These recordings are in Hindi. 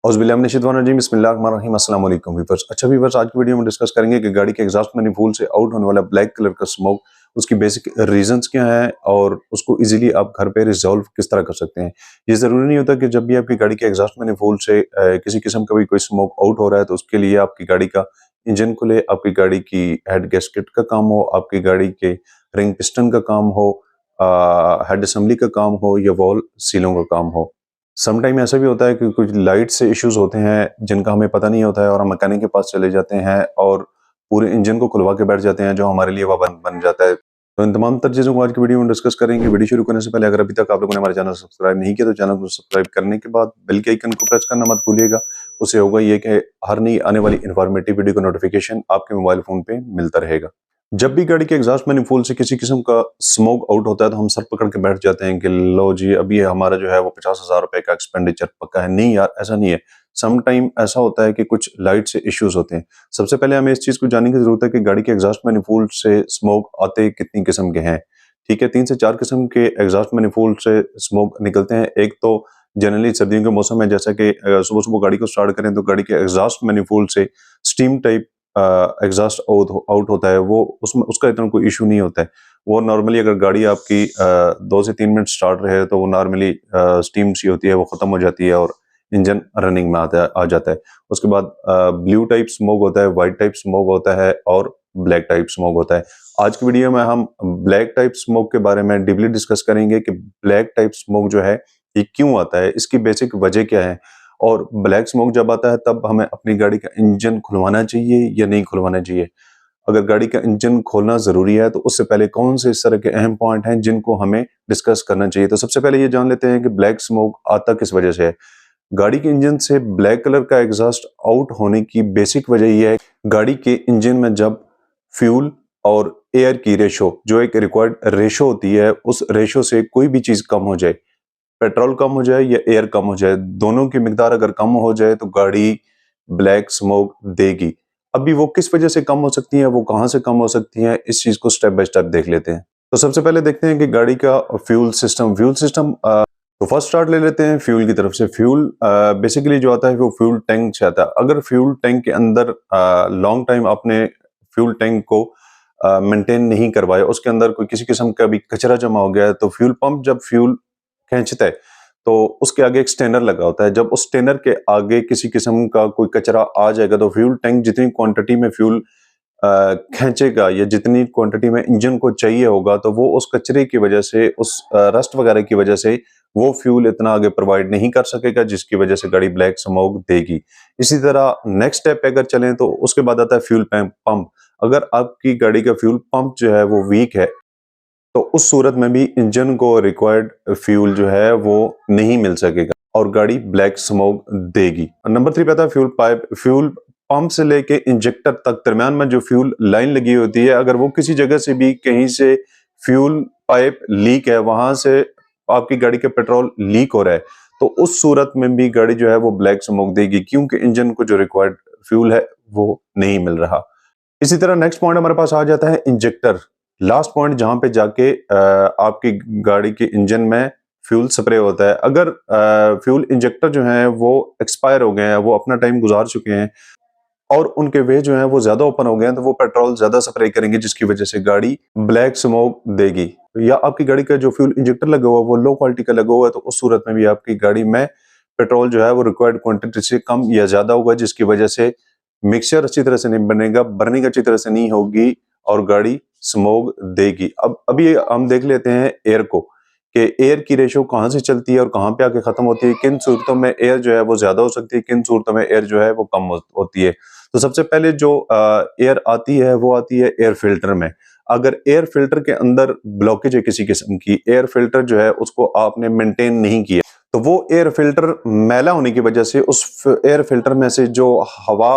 औज़ुबिल्लाहिमिनश्शैतानिर्रजीम बिस्मिल्लाहिर्रहमानिर्रहीम अस्सलाम वालेकुम व्यूअर्स। अच्छा व्यूअर्स, आज की वीडियो में डिस्कस करेंगे कि गाड़ी के एग्जॉस्ट मैनिफोल्ड से आउट होने वाला ब्लैक कलर का स्मोक, उसकी बेसिक रीजंस क्या हैं और उसको इजीली आप घर पे रिजॉल्व किस तरह कर सकते हैं। ये ज़रूरी नहीं होता कि जब भी आपकी गाड़ी के एग्जॉस्ट मैनिफोल्ड से किसी किस्म का भी कोई स्मोक आउट हो रहा है तो उसके लिए आपकी गाड़ी का इंजन खुले, आपकी गाड़ी की हेड गैस्केट का काम हो, आपकी गाड़ी के रिंग पिस्टन का काम हो, हेड असेंबली का काम हो या वॉल सीलों का काम हो। समटाइम ऐसा भी होता है कि कुछ लाइट से इश्यूज होते हैं जिनका हमें पता नहीं होता है और हम मैकेनिक के पास चले जाते हैं और पूरे इंजन को खुलवा के बैठ जाते हैं, जो हमारे लिए वबा बन जाता है। तो इन तमाम तर चीज़ों को आज की वीडियो में डिस्कस करेंगे। वीडियो शुरू करने से पहले अगर अभी तक आप लोगों ने हमारे चैनल सब्सक्राइब नहीं किया तो चैनल को सब्सक्राइब करने के बाद बेल के आइकन को प्रेस करना मत भूलिएगा। उससे होगा ये कि हर नई आने वाली इन्फॉर्मेटिव वीडियो का नोटिफिकेशन आपके मोबाइल फोन पे मिलता रहेगा। जब भी गाड़ी के एग्जॉस्ट मैनिफोल्ड से किसी किस्म का स्मोक आउट होता है तो हम सर पकड़ के बैठ जाते हैं कि लो जी, अभी हमारा जो है वो 50,000 रुपए का एक्सपेंडिचर पक्का है। नहीं यार, ऐसा नहीं है। सम टाइम ऐसा होता है कि कुछ लाइट से इश्यूज होते हैं। सबसे पहले हमें इस चीज को जानने की जरूरत है कि गाड़ी के एग्जॉस्ट मैनिफोल्ड से स्मोक आते कितनी किस्म के हैं। ठीक है, 3 से 4 किस्म के एग्जॉस्ट मैनिफोल्ड से स्मोक निकलते हैं। एक तो जनरली सर्दियों के मौसम में, जैसा कि सुबह सुबह गाड़ी को स्टार्ट करें तो गाड़ी के एग्जॉस्ट मैनिफोल्ड से स्टीम टाइप एग्जॉस्ट आउट होता है। वो उसमें उसका इतना कोई इशू नहीं होता है। वो नॉर्मली अगर गाड़ी आपकी 2 से 3 मिनट स्टार्ट रहे तो वो नॉर्मली स्टीम सी होती है, वो खत्म हो जाती है और इंजन रनिंग में आ जाता है। उसके बाद ब्लू टाइप स्मोक होता है, व्हाइट टाइप स्मोक होता है और ब्लैक टाइप स्मोक होता है। आज की वीडियो में हम ब्लैक टाइप स्मोक के बारे में डीपली डिस्कस करेंगे कि ब्लैक टाइप स्मोक जो है ये क्यों आता है, इसकी बेसिक वजह क्या है और ब्लैक स्मोक जब आता है तब हमें अपनी गाड़ी का इंजन खुलवाना चाहिए या नहीं खुलवाना चाहिए। अगर गाड़ी का इंजन खोलना जरूरी है तो उससे पहले कौन से इस तरह के अहम पॉइंट हैं जिनको हमें डिस्कस करना चाहिए। तो सबसे पहले ये जान लेते हैं कि ब्लैक स्मोक आता किस वजह से है। गाड़ी के इंजन से ब्लैक कलर का एग्जॉस्ट आउट होने की बेसिक वजह यह है, गाड़ी के इंजन में जब फ्यूल और एयर की रेशो, जो एक रिक्वायर्ड रेशो होती है, उस रेशो से कोई भी चीज कम हो जाए, पेट्रोल कम हो जाए या एयर कम हो जाए, दोनों की मिकदार अगर कम हो जाए तो गाड़ी ब्लैक स्मोक देगी। अभी वो किस वजह से कम हो सकती है, वो कहाँ से कम हो सकती है, इस चीज को स्टेप बाय स्टेप देख लेते हैं। तो सबसे पहले देखते हैं कि गाड़ी का फ्यूल सिस्टम तो फर्स्ट स्टार्ट ले लेते हैं फ्यूल की तरफ से। फ्यूल बेसिकली जो आता है वो फ्यूल टैंक से आता है। अगर फ्यूल टैंक के अंदर लॉन्ग टाइम आपने फ्यूल टैंक को मेंटेन नहीं करवाया, उसके अंदर कोई किसी किस्म का भी कचरा जमा हो गया है, तो फ्यूल पंप जब फ्यूल खींचता है तो उसके आगे एक स्टेनर लगा होता है। जब उस स्टेनर के आगे किसी किस्म का कोई कचरा आ जाएगा तो फ्यूल टैंक जितनी क्वांटिटी में फ्यूल खींचेगा या जितनी क्वांटिटी में इंजन को चाहिए होगा, तो वो उस कचरे की वजह से, उस रस्ट वगैरह की वजह से वो फ्यूल इतना आगे प्रोवाइड नहीं कर सकेगा, जिसकी वजह से गाड़ी ब्लैक स्मोक देगी। इसी तरह नेक्स्ट स्टेप पे अगर चलें तो उसके बाद आता है फ्यूल पंप। अगर आपकी गाड़ी का फ्यूल पंप जो है वो वीक है तो उस सूरत में भी इंजन को रिक्वायर्ड फ्यूल जो है वो नहीं मिल सकेगा और गाड़ी ब्लैक स्मोक देगी। नंबर 3 पे आता है फ्यूल पाइप। फ्यूल पंप से लेके इंजेक्टर तक दरम्यान में जो फ्यूल लाइन लगी होती है, अगर वो किसी जगह से भी कहीं से फ्यूल पाइप लीक है, वहां से आपकी गाड़ी का पेट्रोल लीक हो रहा है, तो उस सूरत में भी गाड़ी जो है वो ब्लैक स्मोक देगी, क्योंकि इंजन को जो रिक्वायर्ड फ्यूल है वो नहीं मिल रहा। इसी तरह नेक्स्ट पॉइंट हमारे पास आ जाता है इंजेक्टर। लास्ट पॉइंट जहां पे जाके आपकी गाड़ी के इंजन में फ्यूल स्प्रे होता है। अगर फ्यूल इंजेक्टर जो है वो एक्सपायर हो गए हैं, वो अपना टाइम गुजार चुके हैं और उनके वे जो है वो ज्यादा ओपन हो गए हैं, तो वो पेट्रोल ज्यादा स्प्रे करेंगे, जिसकी वजह से गाड़ी ब्लैक स्मोक देगी। या आपकी गाड़ी का जो फ्यूल इंजेक्टर लगा हुआ है वो लो क्वालिटी का लगा हुआ है, तो उस सूरत में भी आपकी गाड़ी में पेट्रोल जो है वो रिक्वायर्ड क्वांटिटी से कम या ज्यादा होगा, जिसकी वजह से मिक्सचर अच्छी तरह से नहीं बनेगा, बर्निंग अच्छी तरह से नहीं होगी और गाड़ी स्मोक देगी। अब अभी हम देख लेते हैं एयर को, कि एयर की रेशो कहाँ से चलती है और कहाँ पे आके खत्म होती है, किन सूरतों में एयर जो है वो ज्यादा हो सकती है, किन सूरतों में एयर जो है वो कम होती है। तो सबसे पहले जो एयर आती है वो आती है एयर फिल्टर में। अगर एयर फिल्टर के अंदर ब्लॉकेज है किसी किस्म की, एयर फिल्टर जो है उसको आपने मेंटेन नहीं किया, तो वो एयर फिल्टर मैला होने की वजह से उस एयर फिल्टर में से जो हवा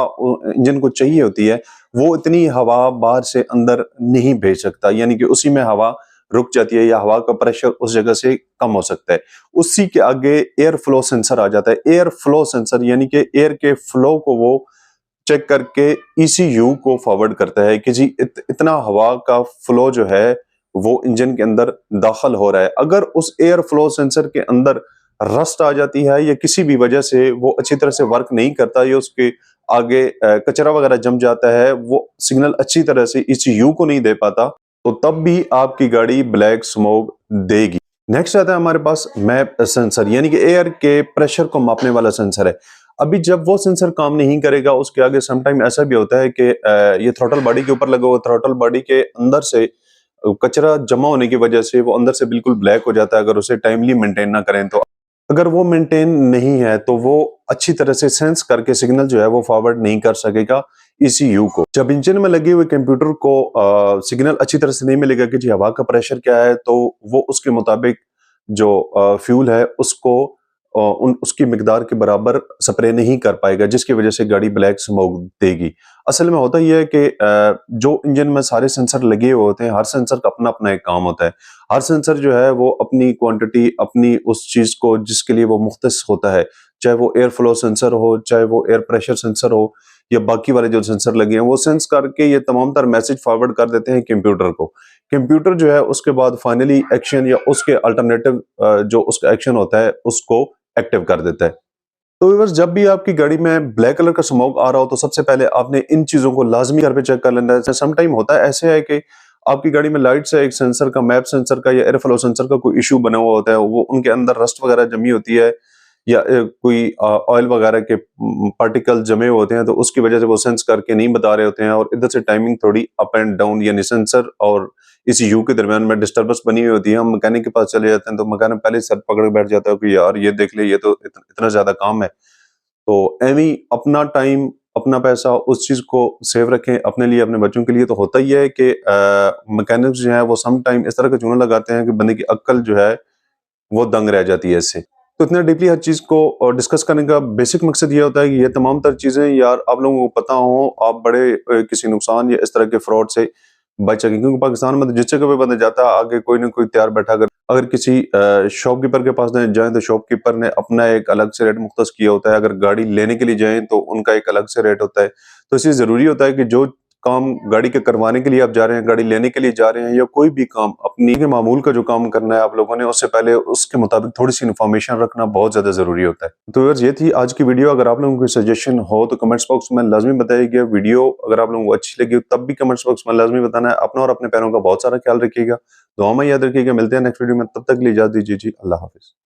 इंजन को चाहिए होती है, वो इतनी हवा बाहर से अंदर नहीं भेज सकता, यानी कि उसी में हवा रुक जाती है या हवा का प्रेशर उस जगह से कम हो सकता है। उसी के आगे एयर फ्लो सेंसर आ जाता है। एयर फ्लो सेंसर यानी कि एयर के फ्लो को वो चेक करके ईसीयू को फॉरवर्ड करता है कि जी इतना हवा का फ्लो जो है वो इंजन के अंदर दाखिल हो रहा है। अगर उस एयर फ्लो सेंसर के अंदर रस्ट आ जाती है या किसी भी वजह से वो अच्छी तरह से वर्क नहीं करता या उसके आगे कचरा वगैरह जम जाता है, वो सिग्नल अच्छी तरह से ECU को नहीं दे पाता, तो तब भी आपकी गाड़ी ब्लैक स्मोक देगी। नेक्स्ट आता है हमारे पास मैप सेंसर, यानी कि एयर के प्रेशर को मापने वाला सेंसर है। अभी जब वो सेंसर काम नहीं करेगा, उसके आगे समटाइम ऐसा भी होता है कि ये थ्रॉटल बॉडी के ऊपर लगा हुआ, थ्रॉटल बॉडी के अंदर से कचरा जमा होने की वजह से वो अंदर से बिल्कुल ब्लैक हो जाता है अगर उसे टाइमली मेंटेन ना करें तो। अगर वो मेंटेन नहीं है तो वो अच्छी तरह से सेंस करके सिग्नल जो है वो फॉरवर्ड नहीं कर सकेगा ECU को। जब इंजन में लगे हुए कंप्यूटर को सिग्नल अच्छी तरह से नहीं मिलेगा कि जी हवा का प्रेशर क्या है, तो वो उसके मुताबिक जो फ्यूल है उसको उसकी मिकदार के बराबर स्प्रे नहीं कर पाएगा, जिसकी वजह से गाड़ी ब्लैक स्मोक देगी। असल में होता यह है कि जो इंजन में सारे सेंसर लगे हुए होते हैं, हर सेंसर का अपना अपना एक काम होता है। हर सेंसर जो है वो अपनी क्वांटिटी, अपनी उस चीज को जिसके लिए वो मुख्तस होता है, चाहे वो एयर फ्लो सेंसर हो, चाहे वो एयर प्रेशर सेंसर हो, या बाकी वाले जो सेंसर लगे हैं वो सेंस करके ये तमाम तर मैसेज फॉरवर्ड कर देते हैं कंप्यूटर को। कंप्यूटर जो है उसके बाद फाइनली एक्शन या उसके अल्टरनेटिव जो उसका एक्शन होता है उसको एक्टिव कर देता है। तो व्यूअर्स, जब भी आपकी गाड़ी में ब्लैक कलर का स्मोक आ रहा हो तो सबसे पहले आपने इन चीजों को लाजमी घर पे चेक कर लेना है। सम टाइम होता है ऐसे है कि आपकी गाड़ी में लाइट से एक सेंसर का, मैप सेंसर का या एयर फ्लो सेंसर का कोई इशू बना हुआ होता है, वो उनके अंदर रस्ट वगैरह जमी होती है या कोई ऑयल वगैरह के पार्टिकल जमे हुए होते हैं, तो उसकी वजह से वो सेंस करके नहीं बता रहे होते हैं और इधर से टाइमिंग थोड़ी अप एंड डाउन, यानी सेंसर और ECU के दरमियान में डिस्टर्बेंस बनी हुई होती है। हम मैकेनिक के पास चले जाते हैं तो मैकेनिक पहले सर पकड़ के बैठ जाता है कि यार ये देख ले, ये तो इतना ज्यादा काम है। तो एवी अपना टाइम, अपना पैसा उस चीज को सेव रखें अपने लिए, अपने बच्चों के लिए। तो होता ही है कि मैकेनिक्स जो है वो सम टाइम इस तरह के चूना लगाते हैं कि बंदे की अक्ल जो है वो दंग रह जाती है इससे। तो इतना डीपली हर चीज को डिस्कस करने का बेसिक मकसद ये होता है कि ये तमाम तर चीजें यार आप लोगों को पता हो, आप बड़े किसी नुकसान या इस तरह के फ्रॉड से बच सकें। क्योंकि पाकिस्तान में तो जिस जगह पे बंदा जाता है आगे कोई ना कोई तैयार बैठा कर, अगर किसी शॉपकीपर के पास जाएं तो शॉपकीपर ने अपना एक अलग से रेट मुख्तस किया होता है, अगर गाड़ी लेने के लिए जाएं तो उनका एक अलग से रेट होता है। तो इसलिए जरूरी होता है कि जो काम गाड़ी के करवाने के लिए आप जा रहे हैं, गाड़ी लेने के लिए जा रहे हैं, या कोई भी काम अपनी के मामूल का जो काम करना है आप लोगों ने, उससे पहले उसके मुताबिक थोड़ी सी इन्फॉर्मेशन रखना बहुत ज्यादा जरूरी होता है। तो यार ये थी आज की वीडियो। अगर आप लोगों को सजेशन हो तो कमेंट्स बॉक्स में लाजमी बताइएगा। वीडियो अगर आप लोगों को अच्छी लगी तब भी कमेंट्स बॉक्स में लाजमी बताना है। अपना और अपने पैरों का बहुत सारा ख्याल रखिएगा, दुआ में याद रखिएगा। मिलते हैं नेक्स्ट वीडियो में, तब तक के लिए इजाजत दीजिए जी, अल्लाह हाफिज।